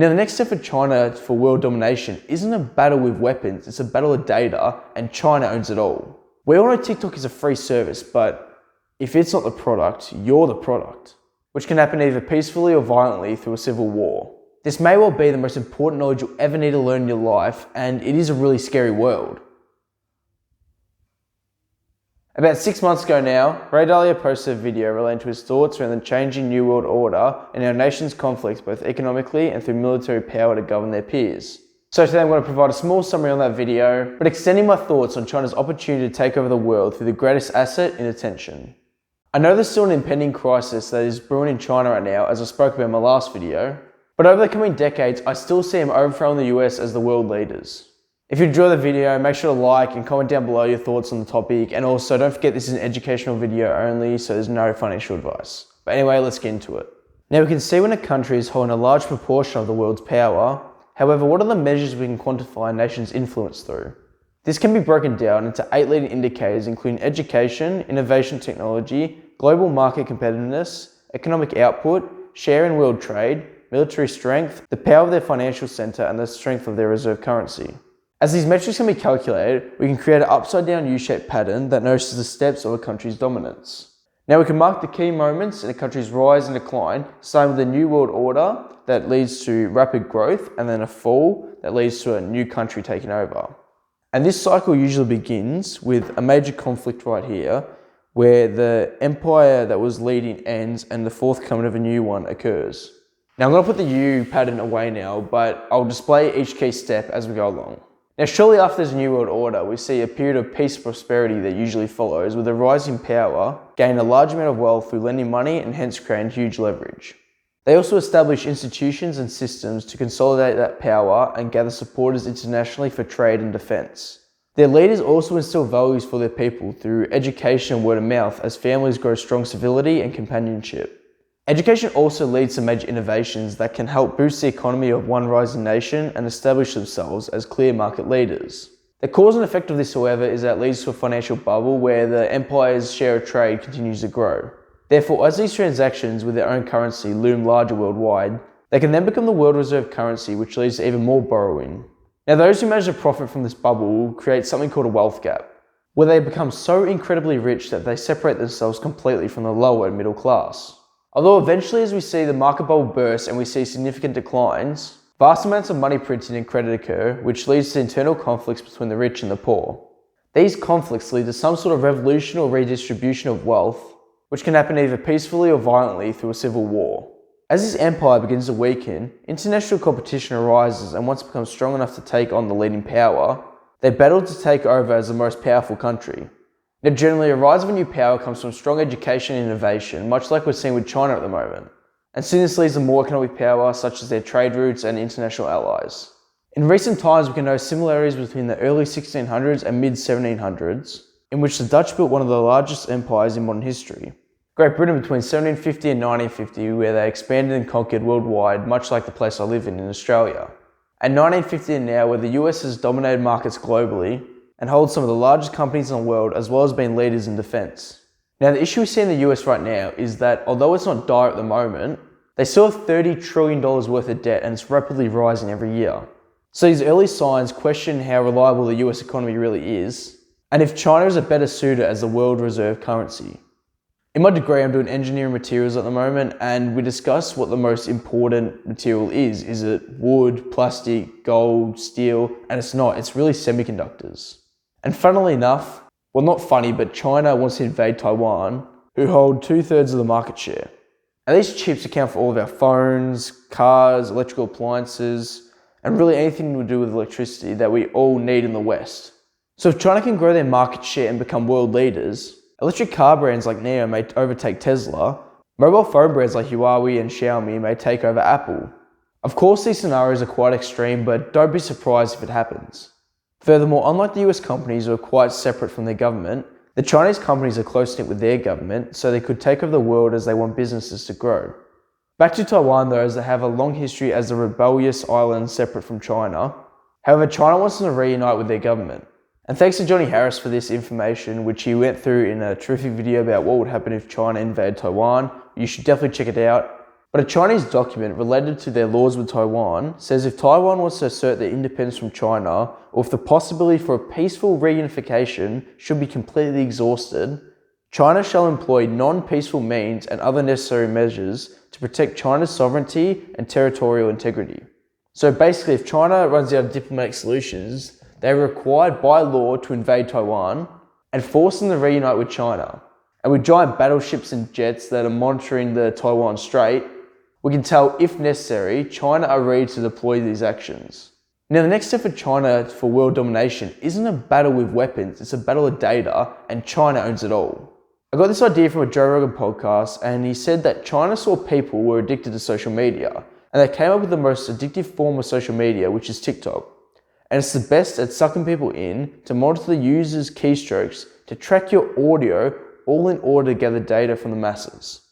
Now, the next step for China for world domination isn't a battle with weapons, it's a battle of data, and China owns it all. We all know TikTok is a free service, but if it's not the product, you're the product, which can happen either peacefully or violently through a civil war. This may well be the most important knowledge you'll ever need to learn in your life, and it is a really scary world. About 6 months ago now, Dalio posted a video relating to his thoughts around the changing New World Order and our nation's conflicts both economically and through military power to govern their peers. So today I'm going to provide a small summary on that video, but extending my thoughts on China's opportunity to take over the world through the greatest asset in attention. I know there's still an impending crisis that is brewing in China right now, as I spoke about in my last video, but over the coming decades, I still see them overthrowing the US as the world leaders. If you enjoy the video, make sure to like and comment down below your thoughts on the topic, and also don't forget this is an educational video only, so there's no financial advice. But anyway, let's get into it. Now we can see when a country is holding a large proportion of the world's power. However, what are the measures we can quantify a nation's influence through? This can be broken down into 8 leading indicators, including education, innovation technology, global market competitiveness, economic output, share in world trade, military strength, the power of their financial center, and the strength of their reserve currency. As these metrics can be calculated, we can create an upside down U-shaped pattern that notices the steps of a country's dominance. Now we can mark the key moments in a country's rise and decline, starting with a new world order that leads to rapid growth, and then a fall that leads to a new country taking over. And this cycle usually begins with a major conflict right here, where the empire that was leading ends and the forthcoming of a new one occurs. Now I'm going to put the U pattern away now, but I'll display each key step as we go along. Now, shortly after there's a new world order, we see a period of peace and prosperity that usually follows, with a rise in power, gain a large amount of wealth through lending money and hence creating huge leverage. They also establish institutions and systems to consolidate that power and gather supporters internationally for trade and defense. Their leaders also instill values for their people through education and word of mouth as families grow strong civility and companionship. Education also leads to major innovations that can help boost the economy of one rising nation and establish themselves as clear market leaders. The cause and effect of this, however, is that it leads to a financial bubble where the empire's share of trade continues to grow. Therefore, as these transactions with their own currency loom larger worldwide, they can then become the world reserve currency, which leads to even more borrowing. Now, those who manage to profit from this bubble will create something called a wealth gap, where they become so incredibly rich that they separate themselves completely from the lower and middle class. Although eventually, as we see the market bubble burst and we see significant declines, vast amounts of money printing and credit occur, which leads to internal conflicts between the rich and the poor. These conflicts lead to some sort of revolution or redistribution of wealth, which can happen either peacefully or violently through a civil war. As this empire begins to weaken, international competition arises, and once it becomes strong enough to take on the leading power, they battle to take over as the most powerful country. Now, generally, a rise of a new power comes from strong education and innovation, much like we're seeing with China at the moment. And soon this leads to more economic power, such as their trade routes and international allies. In recent times, we can know similarities between the early 1600s and mid 1700s, in which the Dutch built one of the largest empires in modern history. Great Britain between 1750 and 1950, where they expanded and conquered worldwide, much like the place I live in Australia. And 1950 and now, where the US has dominated markets globally, and holds some of the largest companies in the world, as well as being leaders in defense. Now, the issue we see in the US right now is that although it's not dire at the moment, they still have $30 trillion worth of debt, and it's rapidly rising every year. So these early signs question how reliable the US economy really is, and if China is a better suitor as the world reserve currency. In my degree, I'm doing engineering materials at the moment, and we discuss what the most important material is. Is it wood, plastic, gold, steel? And it's not, it's really semiconductors. And funnily enough, well, not funny, but China wants to invade Taiwan, who hold 2/3 of the market share. And these chips account for all of our phones, cars, electrical appliances, and really anything to do with electricity that we all need in the West. So if China can grow their market share and become world leaders, electric car brands like NIO may overtake Tesla, mobile phone brands like Huawei and Xiaomi may take over Apple. Of course, these scenarios are quite extreme, but don't be surprised if it happens. Furthermore, unlike the US companies who are quite separate from their government, the Chinese companies are close-knit with their government, so they could take over the world as they want businesses to grow. Back to Taiwan though, as they have a long history as a rebellious island separate from China. However, China wants them to reunite with their government. And thanks to Johnny Harris for this information, which he went through in a terrific video about what would happen if China invaded Taiwan. You should definitely check it out. But a Chinese document related to their laws with Taiwan says if Taiwan wants to assert their independence from China, or if the possibility for a peaceful reunification should be completely exhausted, China shall employ non-peaceful means and other necessary measures to protect China's sovereignty and territorial integrity. So basically, if China runs out of diplomatic solutions, they are required by law to invade Taiwan and force them to reunite with China. And with giant battleships and jets that are monitoring the Taiwan Strait, we can tell, if necessary, China are ready to deploy these actions. Now, the next step for China for world domination isn't a battle with weapons, it's a battle of data, and China owns it all. I got this idea from a Joe Rogan podcast, and he said that China saw people were addicted to social media, and they came up with the most addictive form of social media, which is TikTok. And it's the best at sucking people in to monitor the user's keystrokes to track your audio, all in order to gather data from the masses.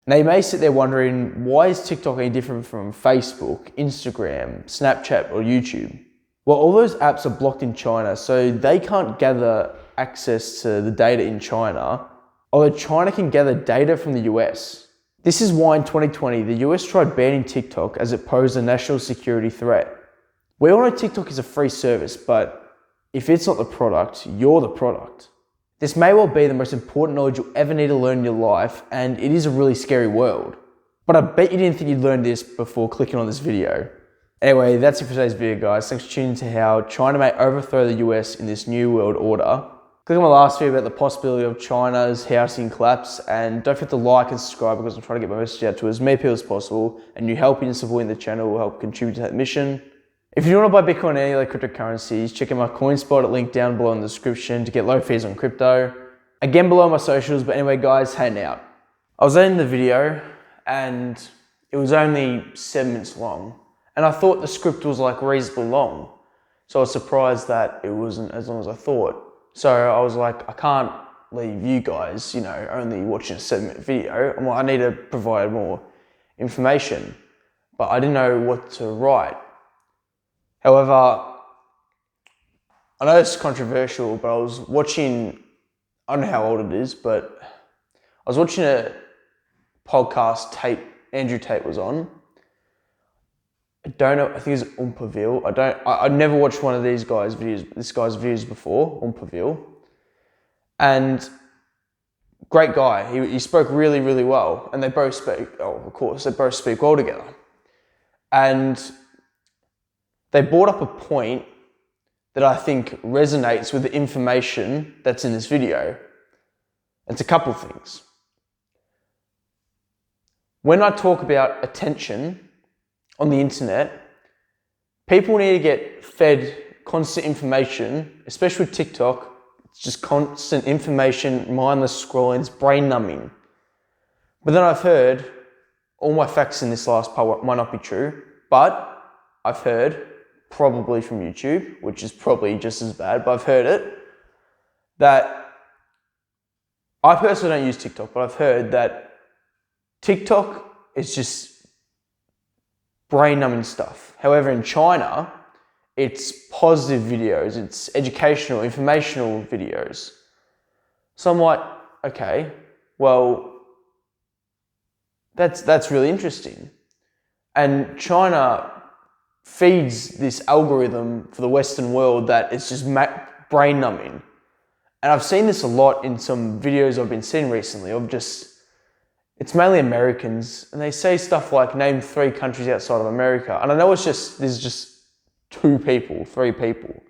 Now you may sit there wondering, why is TikTok any different from Facebook, Instagram, Snapchat or YouTube? Well, all those apps are blocked in China, so they can't gather access to the data in China, although China can gather data from the US. This is why in 2020, the US tried banning TikTok as it posed a national security threat. We all know TikTok is a free service, but if it's not the product, you're the product. This may well be the most important knowledge you'll ever need to learn in your life, and it is a really scary world. But I bet you didn't think you'd learn this before clicking on this video. Anyway, that's it for today's video, guys. Thanks for tuning into how China may overthrow the US in this new world order. Click on my last video about the possibility of China's housing collapse, and don't forget to like and subscribe because I'm trying to get my message out to as many people as possible, and you helping and supporting the channel will help contribute to that mission. If you want to buy Bitcoin and any other cryptocurrencies, check out my CoinSpot link down below in the description to get low fees on crypto. Again below my socials, but anyway guys, heading out. I was editing the video and it was only 7 minutes long, and I thought the script was like reasonably long. So I was surprised that it wasn't as long as I thought. So I was like, I can't leave you guys, only watching a 7-minute video. I need to provide more information, but I didn't know what to write. However, I know it's controversial, but I was watching, I don't know how old it is, but I was watching a podcast Andrew Tate was on. I don't know, I think it's Overthrow. I've never watched one of this guy's videos before, Overthrow. And great guy, he spoke really, really well. And they both speak well together. And they brought up a point that I think resonates with the information that's in this video. It's a couple things. When I talk about attention on the internet, people need to get fed constant information, especially with TikTok. It's just constant information, mindless scrolling, it's brain numbing. But then I've heard, all my facts in this last part might not be true, but I've heard, probably from YouTube, which is probably just as bad, but I've heard it, that I personally don't use TikTok, but I've heard that TikTok is just brain numbing stuff. However, in China, it's positive videos, it's educational, informational videos. So I'm like, okay, well, that's really interesting. And China feeds this algorithm for the Western world that it's just brain numbing. And I've seen this a lot in some videos I've been seeing recently of it's mainly Americans, and they say stuff like, name 3 countries outside of America. And I know there's just 3 people.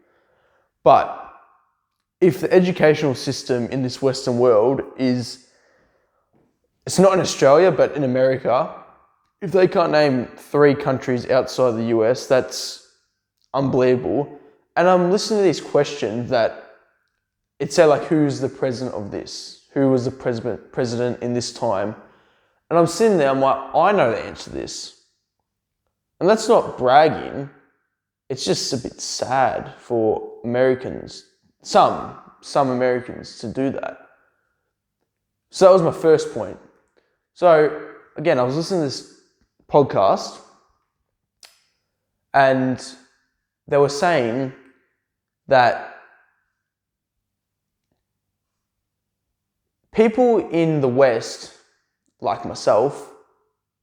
But if the educational system in this Western world it's not in Australia, but in America, if they can't name 3 countries outside the US, that's unbelievable. And I'm listening to these questions that it say like, who's the president of this? Who was the president in this time? And I'm sitting there, I'm like, I know the answer to this. And that's not bragging. It's just a bit sad for Americans, some Americans, to do that. So that was my first point. So again, I was listening to this podcast, and they were saying that people in the West, like myself,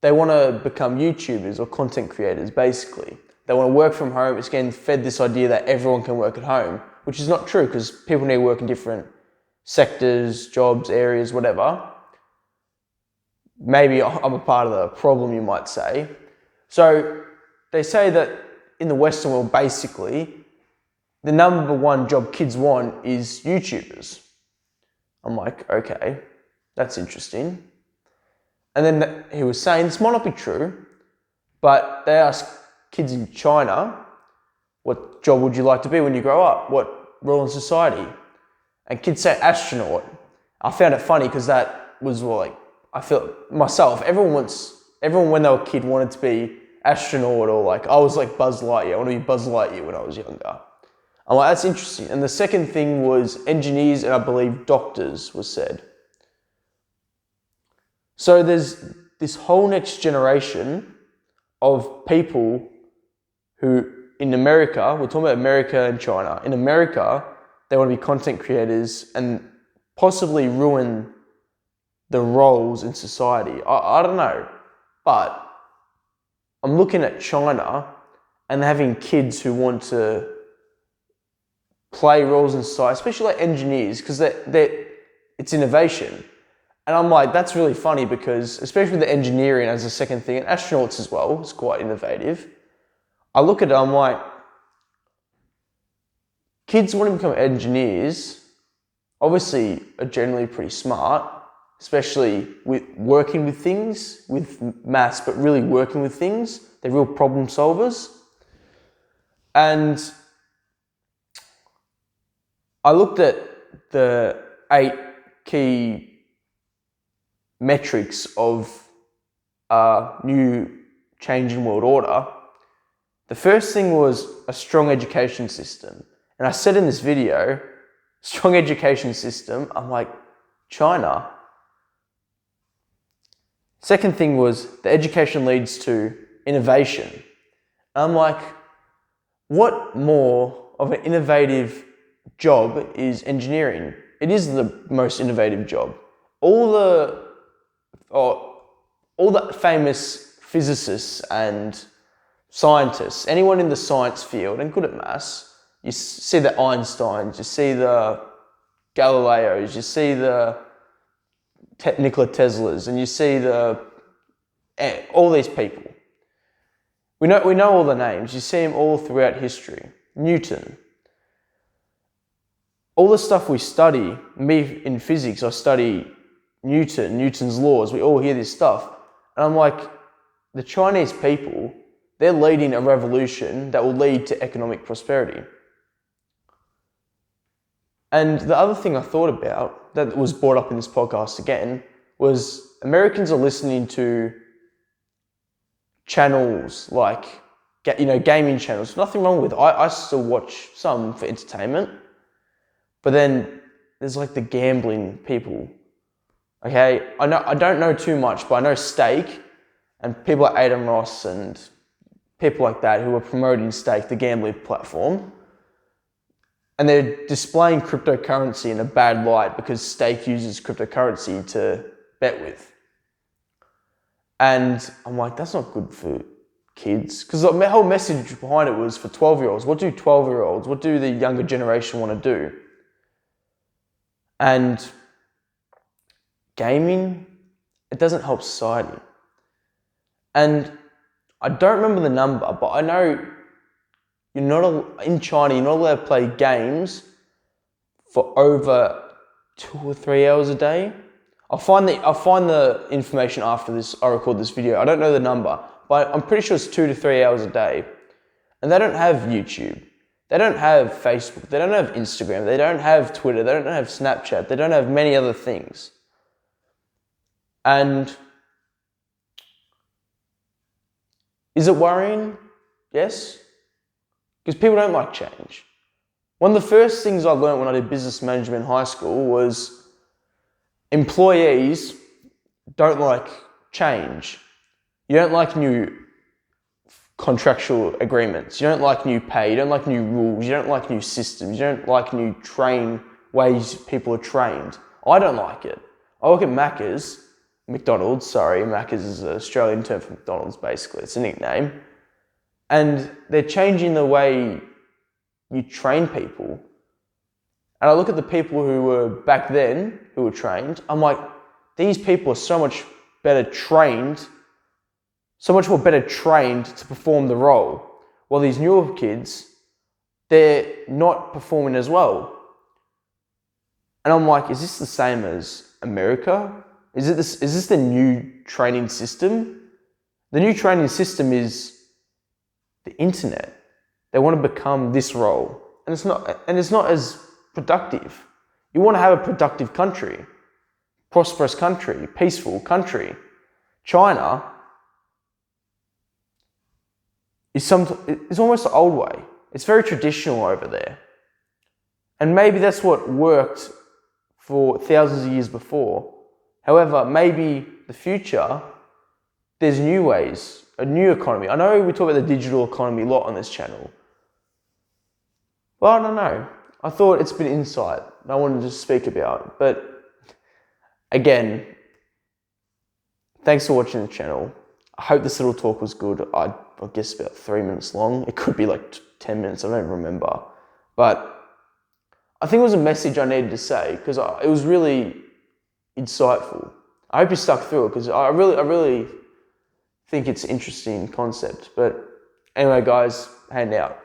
they want to become YouTubers or content creators, basically. They want to work from home. It's getting fed this idea that everyone can work at home, which is not true because people need to work in different sectors, jobs, areas, whatever. Maybe I'm a part of the problem, you might say. So they say that in the Western world, basically, the number one job kids want is YouTubers. I'm like, okay, that's interesting. And then he was saying, this might not be true, but they ask kids in China, what job would you like to be when you grow up? What role in society? And kids say astronaut. I found it funny because that was like, I feel myself, everyone when they were a kid wanted to be astronaut, or like, I was like Buzz Lightyear. I want to be Buzz Lightyear when I was younger. I'm like, that's interesting. And the second thing was engineers and I believe doctors was said. So there's this whole next generation of people who in America, we're talking about America and China. In America, they want to be content creators and possibly ruin the roles in society. I don't know, but I'm looking at China and having kids who want to play roles in society, especially like engineers, because it's innovation. And I'm like, that's really funny because, especially with the engineering as a second thing, and astronauts as well, it's quite innovative. I look at it, I'm like, kids want to become engineers, obviously are generally pretty smart, especially with working with things, with maths, but really working with things. They're real problem solvers. And I looked at the 8 key metrics of a new changing world order. The first thing was a strong education system. And I said in this video, strong education system, I'm like, China. Second thing was the education leads to innovation. I'm like, what more of an innovative job is engineering? It is the most innovative job. All the famous physicists and scientists, anyone in the science field and good at maths, you see the Einsteins, you see the Galileos, you see the Nikola Teslas, and you see all these people. We know all the names. You see them all throughout history. Newton. All the stuff we study, me in physics, I study Newton's laws. We all hear this stuff. And I'm like, the Chinese people, they're leading a revolution that will lead to economic prosperity. And the other thing I thought about that was brought up in this podcast again was Americans are listening to channels like, gaming channels. Nothing wrong with it. I still watch some for entertainment. But then there's like the gambling people. Okay, I don't know too much, but I know Stake and people like Adam Ross and people like that who are promoting Stake, the gambling platform. And they're displaying cryptocurrency in a bad light because Stake uses cryptocurrency to bet with. And I'm like, that's not good for kids. Because the whole message behind it was for 12-year-olds. What do 12-year-olds, what do the younger generation want to do? And gaming, it doesn't help society. And I don't remember the number, but I know in China, you're not allowed to play games for over 2 or 3 hours a day. I'll find the information after this. I record this video. I don't know the number, but I'm pretty sure it's 2 to 3 hours a day. And they don't have YouTube. They don't have Facebook. They don't have Instagram. They don't have Twitter. They don't have Snapchat. They don't have many other things. And is it worrying? Yes. Because people don't like change. One of the first things I learned when I did business management in high school was employees don't like change. You don't like new contractual agreements. You don't like new pay. You don't like new rules. You don't like new systems. You don't like new ways people are trained. I don't like it. I work at Macca's McDonald's, sorry, Macca's is an Australian term for McDonald's basically, it's a nickname. And they're changing the way you train people. And I look at the people who were back then, who were trained, I'm like, these people are so much better trained, so much more better trained to perform the role. While these newer kids, they're not performing as well. And I'm like, is this the same as America? Is this the new training system? The new training system is the internet. They want to become this role. And it's not as productive. You want to have a productive country, prosperous country, peaceful country. China is almost the old way. It's very traditional over there. And maybe that's what worked for thousands of years before. However, maybe the future, there's new ways, a new economy. I know we talk about the digital economy a lot on this channel. Well, I don't know. I thought it's been insight I wanted to speak about. But again, thanks for watching the channel. I hope this little talk was good. I guess about 3 minutes long. It could be like 10 minutes, I don't even remember. But I think it was a message I needed to say because it was really insightful. I hope you stuck through it because I really think it's an interesting concept. But anyway, guys, hand out.